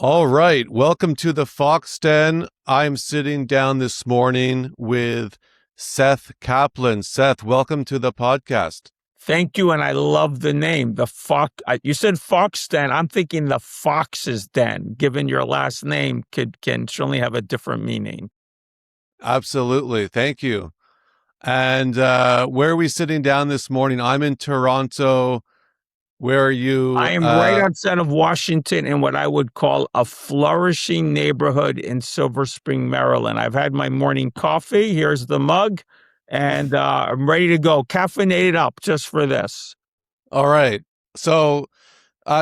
All right. Welcome to the Fox Den. I'm sitting down this morning with Seth Kaplan. Seth, welcome to the podcast. Thank you, and I love the name, the Fox. You said Fox Den. I'm thinking the Fox's Den. Given your last name, can certainly have a different meaning. Absolutely. Thank you. And where are we sitting down this morning? I'm in Toronto. Where are you? I am right outside of Washington in what I would call a flourishing neighborhood in Silver Spring, Maryland. I've had my morning coffee. Here's the mug, and I'm ready to go. Caffeinated up just for this. All right. So,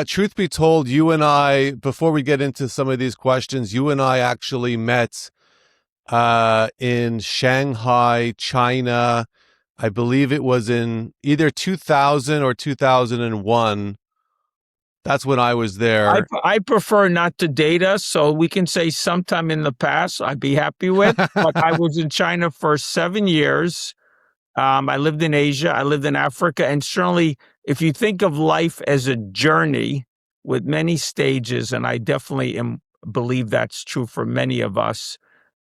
truth be told, you and I, before we get into some of these questions, you and I actually met in Shanghai, China. I believe it was in either 2000 or 2001. That's when I was there. I prefer not to date us, so we can say sometime in the past I'd be happy with. But I was in China for 7 years. I lived in Asia. I lived in Africa. And certainly, if you think of life as a journey with many stages, and I definitely believe that's true for many of us,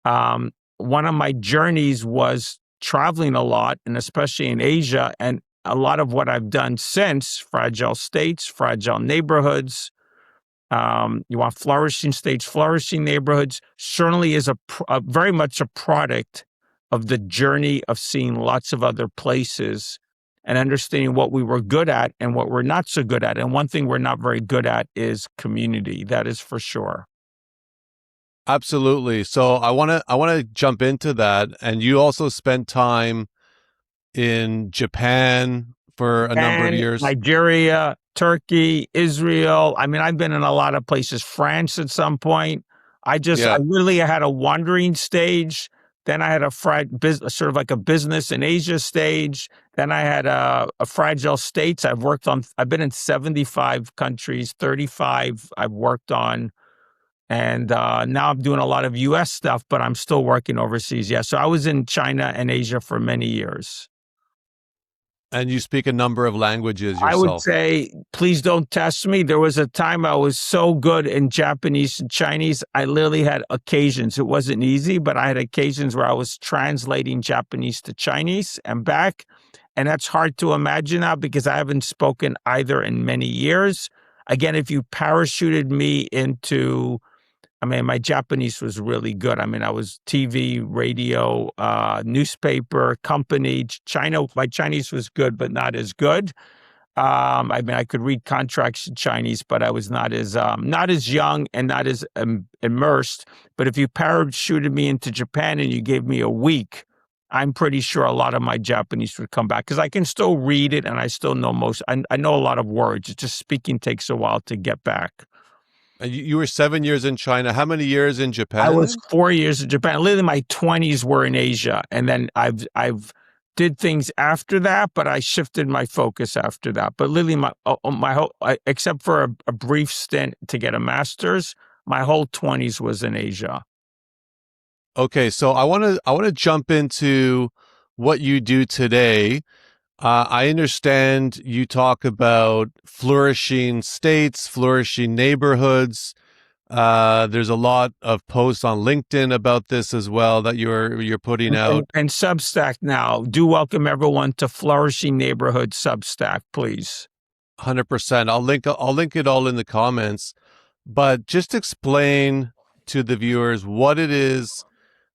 one of my journeys was traveling a lot, and especially in Asia. And a lot of what I've done since, fragile states, fragile neighborhoods, you want flourishing states, flourishing neighborhoods, certainly is a very much a product of the journey of seeing lots of other places and understanding what we were good at and what we're not so good at. And one thing we're not very good at is community. That is for sure. Absolutely. So I want to jump into that. And you also spent time in Japan for a number of years. Nigeria, Turkey, Israel. I mean, I've been in a lot of places. France at some point. I really had a wandering stage. Then I had a sort of like a business in Asia stage. Then I had a fragile states. I've been in 75 countries, 35 I've worked on. And now I'm doing a lot of US stuff, but I'm still working overseas. Yeah. So I was in China and Asia for many years. And you speak a number of languages yourself. I would say, please don't test me. There was a time I was so good in Japanese and Chinese, I literally had occasions. It wasn't easy, but I had occasions where I was translating Japanese to Chinese and back. And that's hard to imagine now because I haven't spoken either in many years. Again, if you parachuted me into, my Japanese was really good. I was TV, radio, newspaper, company. My Chinese was good, but not as good. I could read contracts in Chinese, but I was not as young and not as immersed. But if you parachuted me into Japan and you gave me a week, I'm pretty sure a lot of my Japanese would come back because I can still read it and I still know I know a lot of words. It's just speaking takes a while to get back. And you were 7 years in China. How many years in Japan? I was 4 years in Japan. Literally, my 20s were in Asia, and then I've did things after that, but I shifted my focus after that. But literally, my whole, except for a brief stint to get a master's, my whole 20s was in Asia. Okay, so I want to jump into what you do today. I understand you talk about flourishing states, flourishing neighborhoods. There's a lot of posts on LinkedIn about this as well that you're putting out. And Substack now. Do welcome everyone to Flourishing Neighborhood Substack, please. 100%. I'll link it all in the comments. But just explain to the viewers what it is.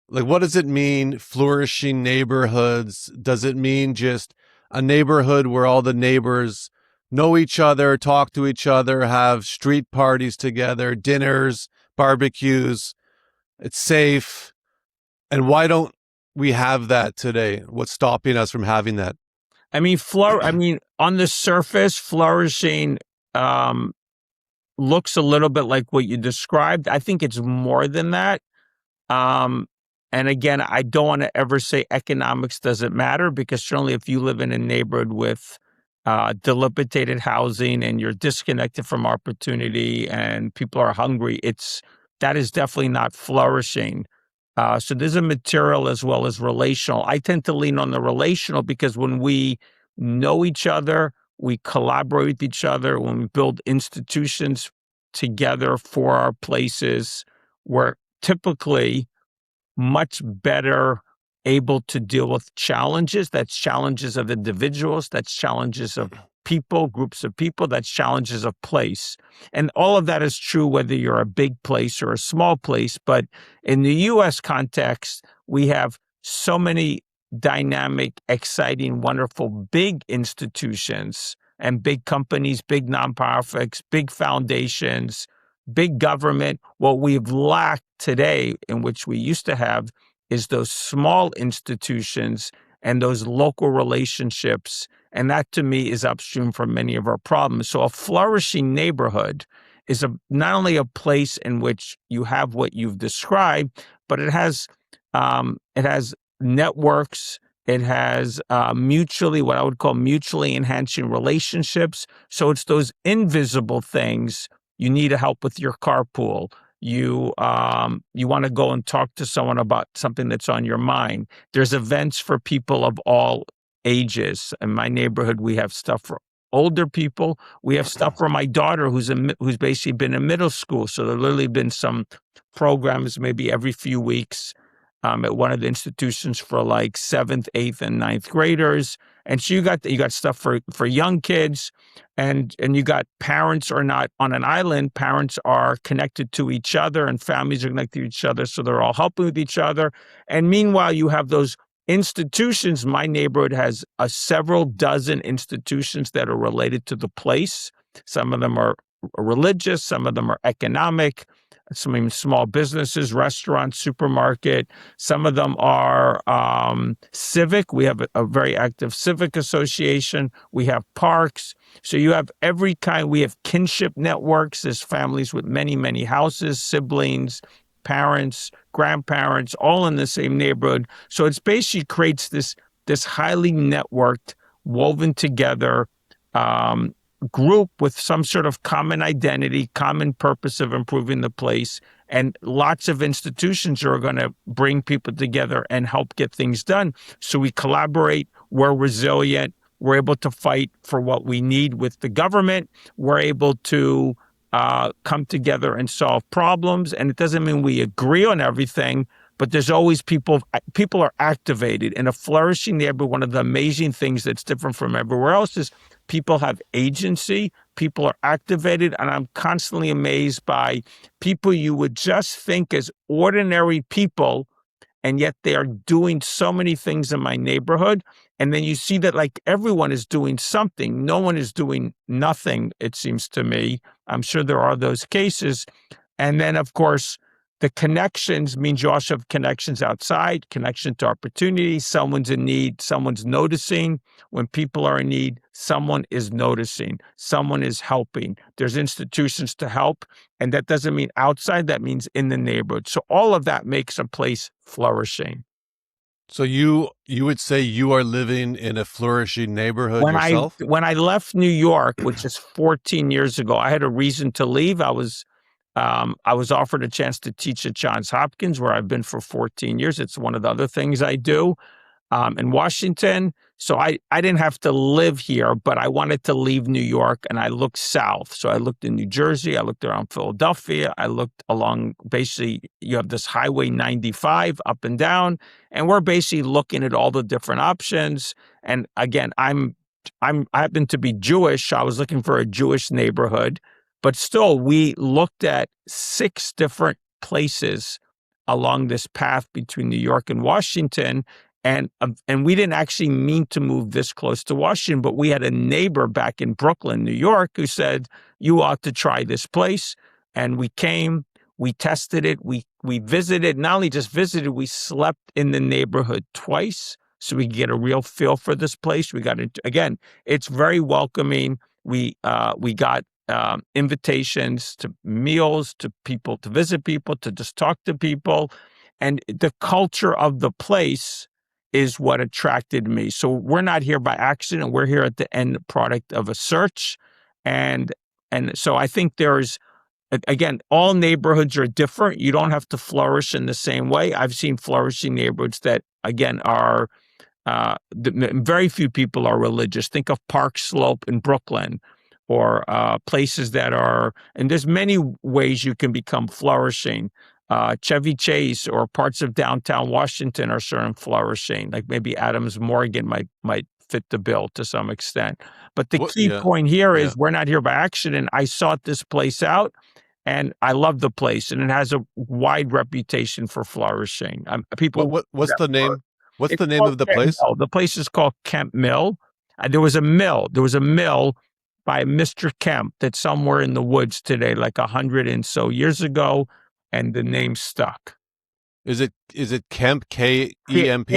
Like, what does it mean, flourishing neighborhoods? Does it mean just a neighborhood where all the neighbors know each other, talk to each other, have street parties together, dinners, barbecues? It's safe. And why don't we have that today? What's stopping us from having that? On the surface, flourishing looks a little bit like what you described. I think it's more than that. And again, I don't want to ever say economics doesn't matter because certainly if you live in a neighborhood with dilapidated housing and you're disconnected from opportunity and people are hungry, that is definitely not flourishing. So there's a material as well as relational. I tend to lean on the relational because when we know each other, we collaborate with each other, when we build institutions, together for our places. We're typically much better able to deal with challenges. That's challenges of individuals, that's challenges of people, groups of people, that's challenges of place. And all of that is true whether you're a big place or a small place. But in the US context, we have so many dynamic, exciting, wonderful, big institutions and big companies, big nonprofits, big foundations, big government. What we've lacked today, in which we used to have, is those small institutions and those local relationships. And that, to me, is upstream from many of our problems. So a flourishing neighborhood is not only a place in which you have what you've described, but it has networks. It has what I would call mutually enhancing relationships. So it's those invisible things. You need help with your carpool. You want to go and talk to someone about something that's on your mind. There's events for people of all ages. In my neighborhood, we have stuff for older people. We have stuff for my daughter who's basically been in middle school. So there literally been some programs maybe every few weeks at one of the institutions for like 7th, 8th, and 9th graders. And so you got stuff for young kids, and you got parents are not on an island. Parents are connected to each other, and families are connected to each other, so they're all helping with each other. And meanwhile, you have those institutions. My neighborhood has several dozen institutions that are related to the place. Some of them are religious, some of them are economic, some even small businesses, restaurants, supermarket. Some of them are civic. We have a very active civic association. We have parks. So you have every kind. We have kinship networks. There's families with many, many houses, siblings, parents, grandparents, all in the same neighborhood. So it's basically creates this highly networked, woven together group with some sort of common identity, common purpose of improving the place. And lots of institutions are going to bring people together and help get things done. So we collaborate, we're resilient, we're able to fight for what we need with the government, we're able to come together and solve problems. And it doesn't mean we agree on everything, but there's always people are activated. In a flourishing neighborhood, one of the amazing things that's different from everywhere else is people have agency, people are activated, and I'm constantly amazed by people you would just think as ordinary people, and yet they are doing so many things in my neighborhood. And then you see that like everyone is doing something. No one is doing nothing, it seems to me. I'm sure there are those cases. And then, of course, the connections means you also have connections outside, connection to opportunity. Someone's in need, someone's noticing. When people are in need, someone is noticing, someone is helping. There's institutions to help. And that doesn't mean outside, that means in the neighborhood. So all of that makes a place flourishing. So you would say you are living in a flourishing neighborhood yourself? When I left New York, which is 14 years ago, I had a reason to leave. I was offered a chance to teach at Johns Hopkins, where I've been for 14 years. It's one of the other things I do in Washington. So I didn't have to live here, but I wanted to leave New York, and I looked south. So I looked in New Jersey. I looked around Philadelphia. I looked along, basically, you have this Highway 95 up and down, and we're basically looking at all the different options. And again, I happen to be Jewish. I was looking for a Jewish neighborhood. But still, we looked at 6 different places along this path between New York and Washington. And we didn't actually mean to move this close to Washington, but we had a neighbor back in Brooklyn, New York, who said, you ought to try this place. And we came, we tested it, we visited, not only just visited, we slept in the neighborhood twice so we could get a real feel for this place. We got into, again, it's very welcoming. We got invitations to meals, to people, to visit people, to just talk to people. And the culture of the place is what attracted me. So we're not here by accident. We're here at the end product of a search. And so I think there's, again, all neighborhoods are different. You don't have to flourish in the same way. I've seen flourishing neighborhoods that, again, are very few people are religious. Think of Park Slope in Brooklyn, or places that are, and there's many ways you can become flourishing. Chevy Chase or parts of downtown Washington are certain flourishing, like maybe Adams Morgan might fit the bill to some extent. But the What? key Yeah, point here yeah. is we're not here by accident. I sought this place out and I love the place, and it has a wide reputation for flourishing. People What's that the were, name? What's it's the name called of the Kemp place? Mill. The place is called Kemp Mill. There was a mill. There was a mill by Mr. Kemp that's somewhere in the woods today, like 100 and so years ago, and the name stuck. Is it Kemp, Kemp? Kemp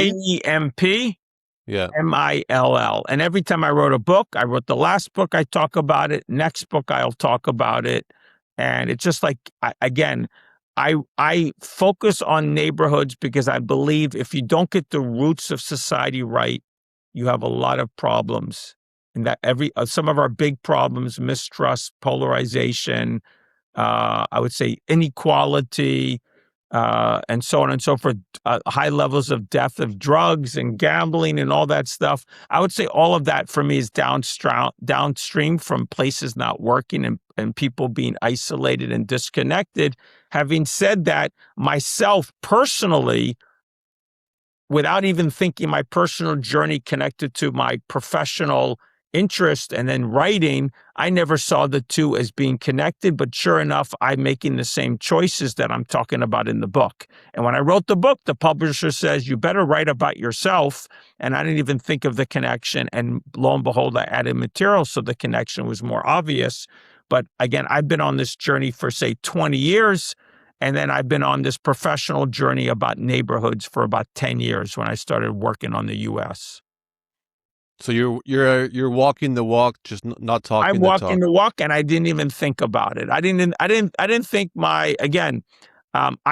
Yeah. Mill. And every time I wrote a book, I wrote the last book, I talk about it. Next book, I'll talk about it. And it's just like, I focus on neighborhoods because I believe if you don't get the roots of society right, you have a lot of problems. And that some of our big problems, mistrust, polarization, I would say inequality, and so on and so forth, high levels of death of drugs and gambling and all that stuff. I would say all of that for me is downstream from places not working and people being isolated and disconnected. Having said that, myself personally, without even thinking my personal journey connected to my professional interest and then writing, I never saw the two as being connected. But sure enough, I'm making the same choices that I'm talking about in the book. And when I wrote the book, the publisher says, you better write about yourself. And I didn't even think of the connection. And lo and behold, I added material so the connection was more obvious. But again, I've been on this journey for, say, 20 years. And then I've been on this professional journey about neighborhoods for about 10 years when I started working on the U.S. So you're walking the walk, just not I'm talking the walking talk. the walk, and I didn't even think about it. I didn't think I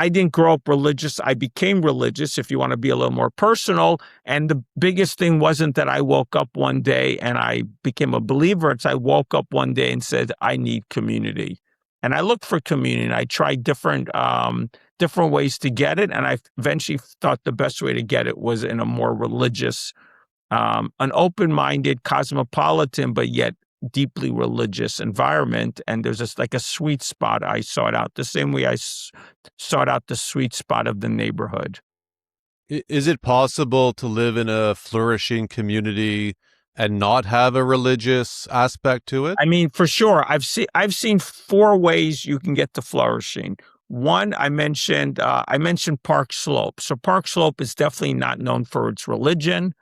didn't grow up religious. I became religious, if you want to be a little more personal. And the biggest thing wasn't that I woke up one day and I became a believer. It's I woke up one day and said, I need community. And I looked for community, and I tried different ways to get it. And I eventually thought the best way to get it was in a more religious, an open-minded, cosmopolitan, but yet deeply religious environment. And there's just like a sweet spot I sought out, the same way I sought out the sweet spot of the neighborhood. Is it possible to live in a flourishing community and not have a religious aspect to it? I mean, for sure, I've seen four ways you can get to flourishing. One, I mentioned Park Slope. So Park Slope is definitely not known for its religion.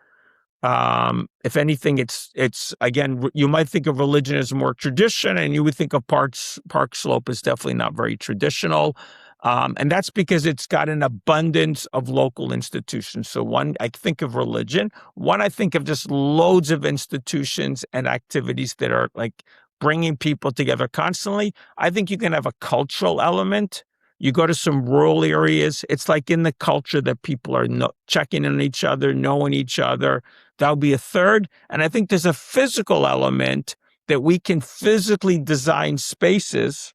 If anything, it's again, you might think of religion as more tradition, and you would think of Park Slope as definitely not very traditional. And that's because it's got an abundance of local institutions. So one, I think of religion. One, I think of just loads of institutions and activities that are like bringing people together constantly. I think you can have a cultural element. You go to some rural areas, it's like in the culture that people are checking on each other, knowing each other. That would be a third. And I think there's a physical element that we can physically design spaces.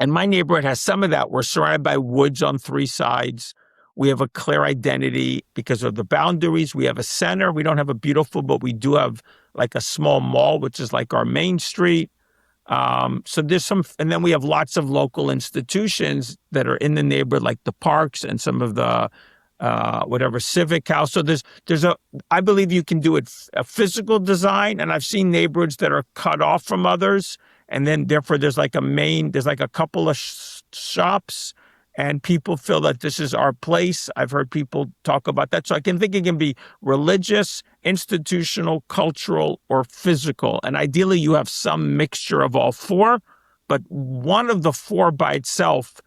And my neighborhood has some of that. We're surrounded by woods on three sides. We have a clear identity because of the boundaries. We have a center. We don't have a beautiful, but we do have like a small mall, which is like our main street. So there's some, and then we have lots of local institutions that are in the neighborhood, like the parks and some of the whatever civic house. So I believe you can do it a physical design, and I've seen neighborhoods that are cut off from others, and then therefore there's like a couple of shops, and people feel that this is our place. I've heard people talk about that. So I can think it can be religious, institutional, cultural, or physical. And ideally you have some mixture of all four, but one of the four by itself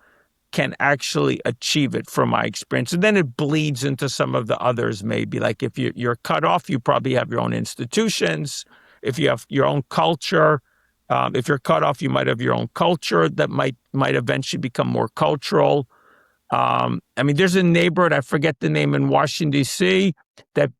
can actually achieve it from my experience. And then it bleeds into some of the others, maybe. Like if you're cut off, you probably have your own institutions. If you have your own culture, if you're cut off, you might have your own culture that might eventually become more cultural. I mean, there's a neighborhood, I forget the name, in Washington, D.C., that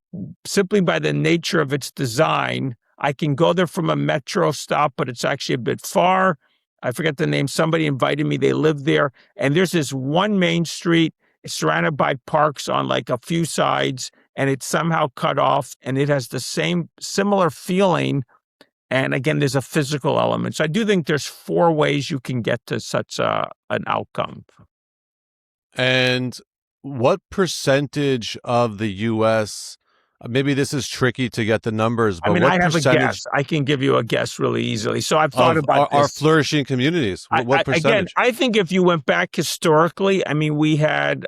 simply by the nature of its design, I can go there from a metro stop, but it's actually a bit far. I forget the name. Somebody invited me. They live there. And there's this one main street. It's surrounded by parks on like a few sides, and it's somehow cut off. And it has the similar feeling And again, there's a physical element. So I do think there's 4 ways you can get to such an outcome. And what percentage of the U.S., maybe this is tricky to get the numbers, I but mean, I what have a percentage guess. I can give you a guess really easily. So I've thought of about our this. flourishing communities? What Again, percentage? I think if you went back historically, I mean, we had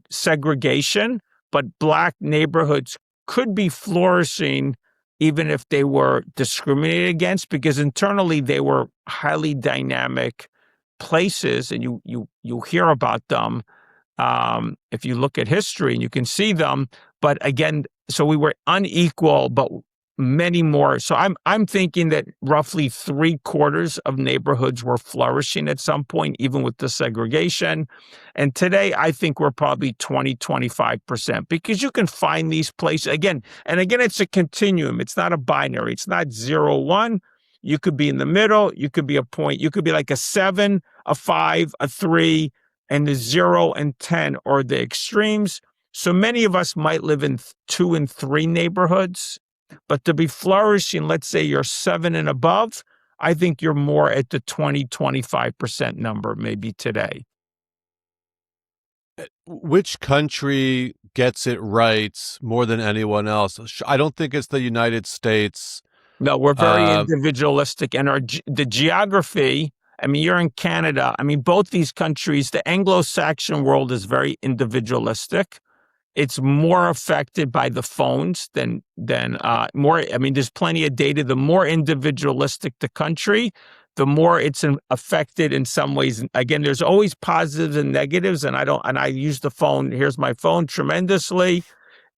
segregation, but Black neighborhoods could be flourishing even if they were discriminated against, because internally they were highly dynamic places, and you hear about them if you look at history, and you can see them. But again, so we were unequal, but many more. So I'm thinking that roughly 3/4 of neighborhoods were flourishing at some point, even with the segregation. And today, I think we're probably 25%, because you can find these places again. And again, it's a continuum. It's not a binary. It's not 0, 1. You could be in the middle. You could be a point. You could be like a 7, a 5, a 3, and the 0 and 10 are the extremes. So many of us might live in 2 and 3 neighborhoods, but to be flourishing, let's say you're 7 and above, I think you're more at the 25% number maybe today. Which country gets it right more than anyone else? I don't think it's the United States. No, we're very Um, individualistic, and the geography. I mean, you're in Canada. I mean, both these countries, the Anglo-Saxon world is very individualistic. It's more affected by the phones than more. I mean, there's plenty of data. The more individualistic the country, the more it's affected in some ways. Again, there's always positives and negatives, and I use the phone. Here's my phone tremendously.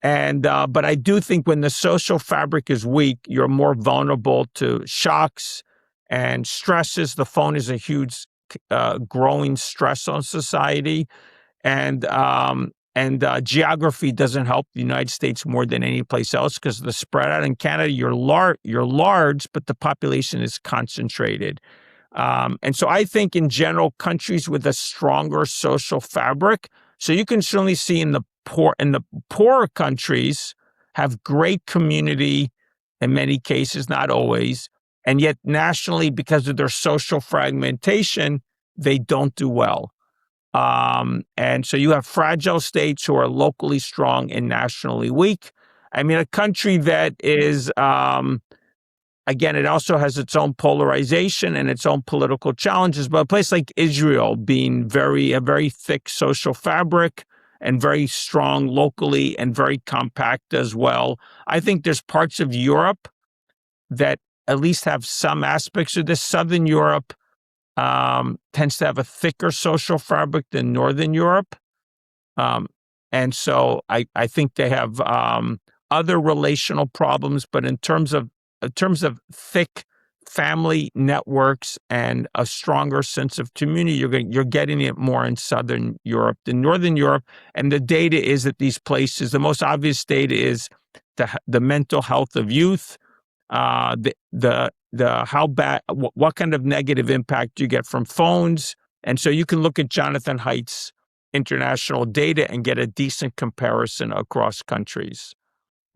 And but I do think when the social fabric is weak, you're more vulnerable to shocks and stresses. The phone is a huge growing stress on society, and geography doesn't help the United States more than any place else, because the spread out. In Canada, you're large, but the population is concentrated. And so I think in general, countries with a stronger social fabric. So you can certainly see in the poorer countries have great community in many cases, not always. And yet nationally, because of their social fragmentation, they don't do well. And so you have fragile states who are locally strong and nationally weak. I mean, a country that is, again, it also has its own polarization and its own political challenges, but a place like Israel being a very thick social fabric and very strong locally and very compact as well. I think there's parts of Europe that at least have some aspects of this. Southern Europe tends to have a thicker social fabric than Northern Europe. And so I think they have other relational problems, but in terms of thick family networks and a stronger sense of community, you're getting it more in Southern Europe than Northern Europe. And the data is that these places, the most obvious data is the mental health of youth, how bad, what kind of negative impact you get from phones. And so you can look at Jonathan Haidt's international data and get a decent comparison across countries.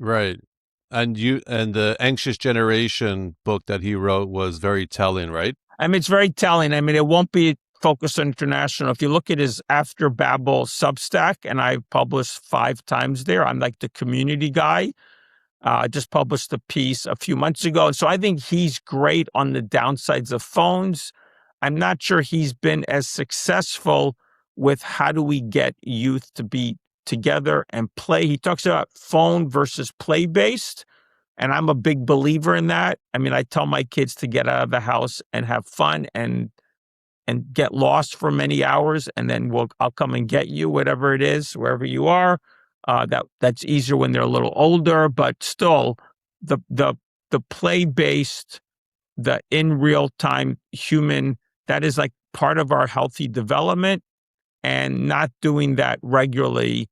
right. And the Anxious Generation book that he wrote was very telling, right? I mean, it's very telling. I mean, it won't be focused on international. If you look at his After Babel Substack, and I published 5 times there, I'm like the community guy. I just published a piece a few months ago. And so I think he's great on the downsides of phones. I'm not sure he's been as successful with how do we get youth to be together and play. He talks about phone versus play-based, and I'm a big believer in that. I mean, I tell my kids to get out of the house and have fun and get lost for many hours, and then I'll come and get you, whatever it is, wherever you are. That's easier when they're a little older, but still, the play-based, the in real time human, that is like part of our healthy development, and not doing that regularly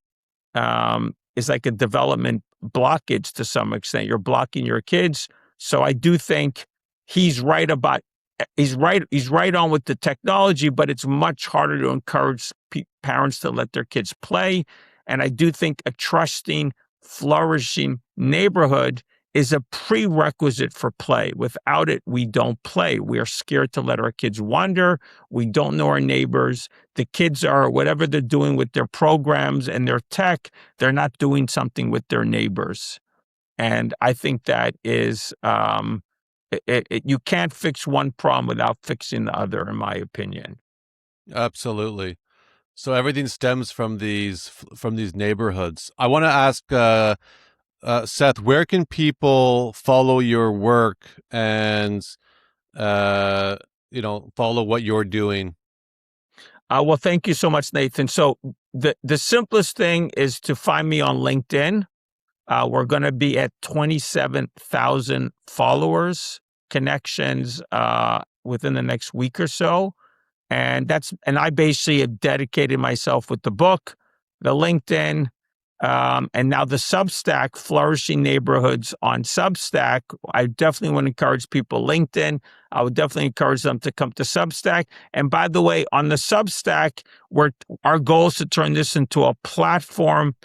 is like a development blockage to some extent. You're blocking your kids. So I do think he's right on with the technology, but it's much harder to encourage parents to let their kids play. And I do think a trusting, flourishing neighborhood is a prerequisite for play. Without it, we don't play. We are scared to let our kids wander. We don't know our neighbors. The kids are, whatever they're doing with their programs and their tech, they're not doing something with their neighbors. And I think that is, you can't fix one problem without fixing the other, in my opinion. Absolutely. So everything stems from these neighborhoods. I want to ask Seth, where can people follow your work and uh, follow what you're doing? Well, thank you so much, Nathan. So the simplest thing is to find me on LinkedIn. We're going to be at 27,000 followers, connections within the next week or so. And I basically have dedicated myself with the book, the LinkedIn, and now the Substack, Flourishing Neighborhoods on Substack. I definitely want to encourage people LinkedIn. I would definitely encourage them to come to Substack. And by the way, on the Substack, our goal is to turn this into a platform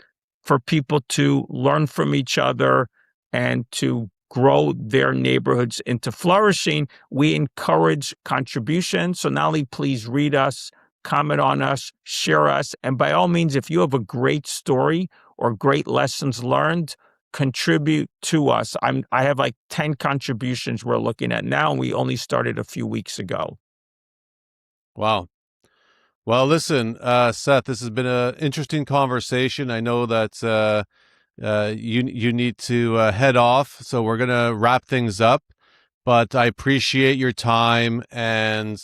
for people to learn from each other and to grow their neighborhoods into flourishing. We encourage contributions. So not only please read us, comment on us, share us, and by all means, if you have a great story or great lessons learned, contribute to us. I have like 10 contributions we're looking at now, and we only started a few weeks ago. Wow. Well, listen, Seth, this has been an interesting conversation. I know that you need to head off, so we're gonna wrap things up. But I appreciate your time, and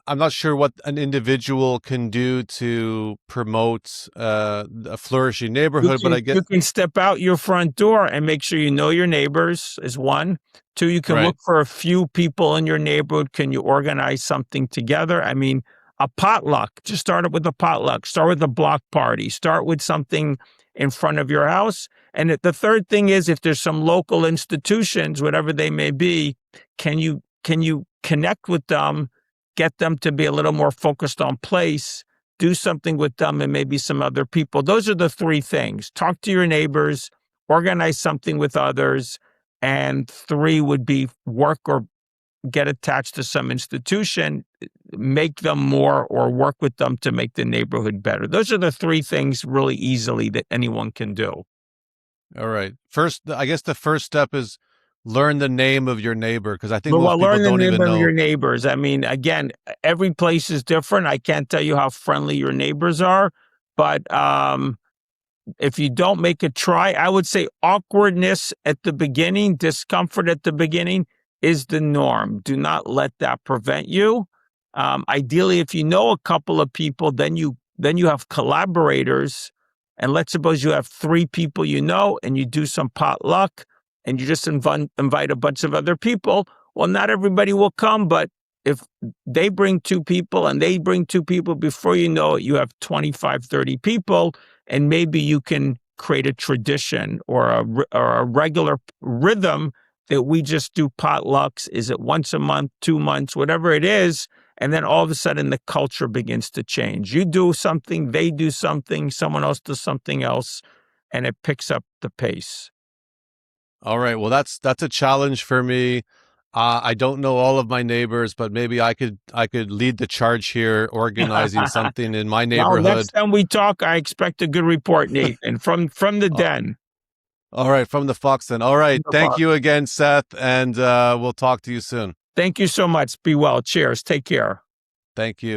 I'm not sure what an individual can do to promote a flourishing neighborhood, but I get You can step out your front door and make sure you know your neighbors is one. Two, you can right. look for a few people in your neighborhood. Can you organize something together? I mean, a potluck. Just start it with a potluck. Start with a block party. Start with something in front of your house. And the third thing is, if there's some local institutions, whatever they may be, can you connect with them, get them to be a little more focused on place, do something with them and maybe some other people. Those are the three things. Talk to your neighbors, organize something with others, and three would be work or get attached to some institution, make them more or work with them to make the neighborhood better. Those are the three things really easily that anyone can do. All right. First, I guess the first step is learn the name of your neighbor, because I think most Well, people learn the don't name even of know. your neighbors. I mean, again, every place is different. I can't tell you how friendly your neighbors are, but if you don't make a try, I would say awkwardness at the beginning, discomfort at the beginning is the norm. Do not let that prevent you. Ideally, if you know a couple of people, then you have collaborators. And let's suppose you have three people you know, and you do some potluck, and you just invite a bunch of other people. Well, not everybody will come, but if they bring two people and they bring two people, before you know it, you have 25, 30 people. And maybe you can create a tradition or a regular rhythm that we just do potlucks. Is it once a month, 2 months, whatever it is? And then all of a sudden the culture begins to change. You do something, they do something, someone else does something else, and it picks up the pace. All right. Well, that's a challenge for me. I don't know all of my neighbors, but maybe I could lead the charge here, organizing something in my Well, next neighborhood. time we talk, I expect a good report, Nathan, from the Uh, den. All right, from the Fox then. All right. Thank you again, Seth, and we'll talk to you soon. Thank you so much. Be well. Cheers. Take care. Thank you.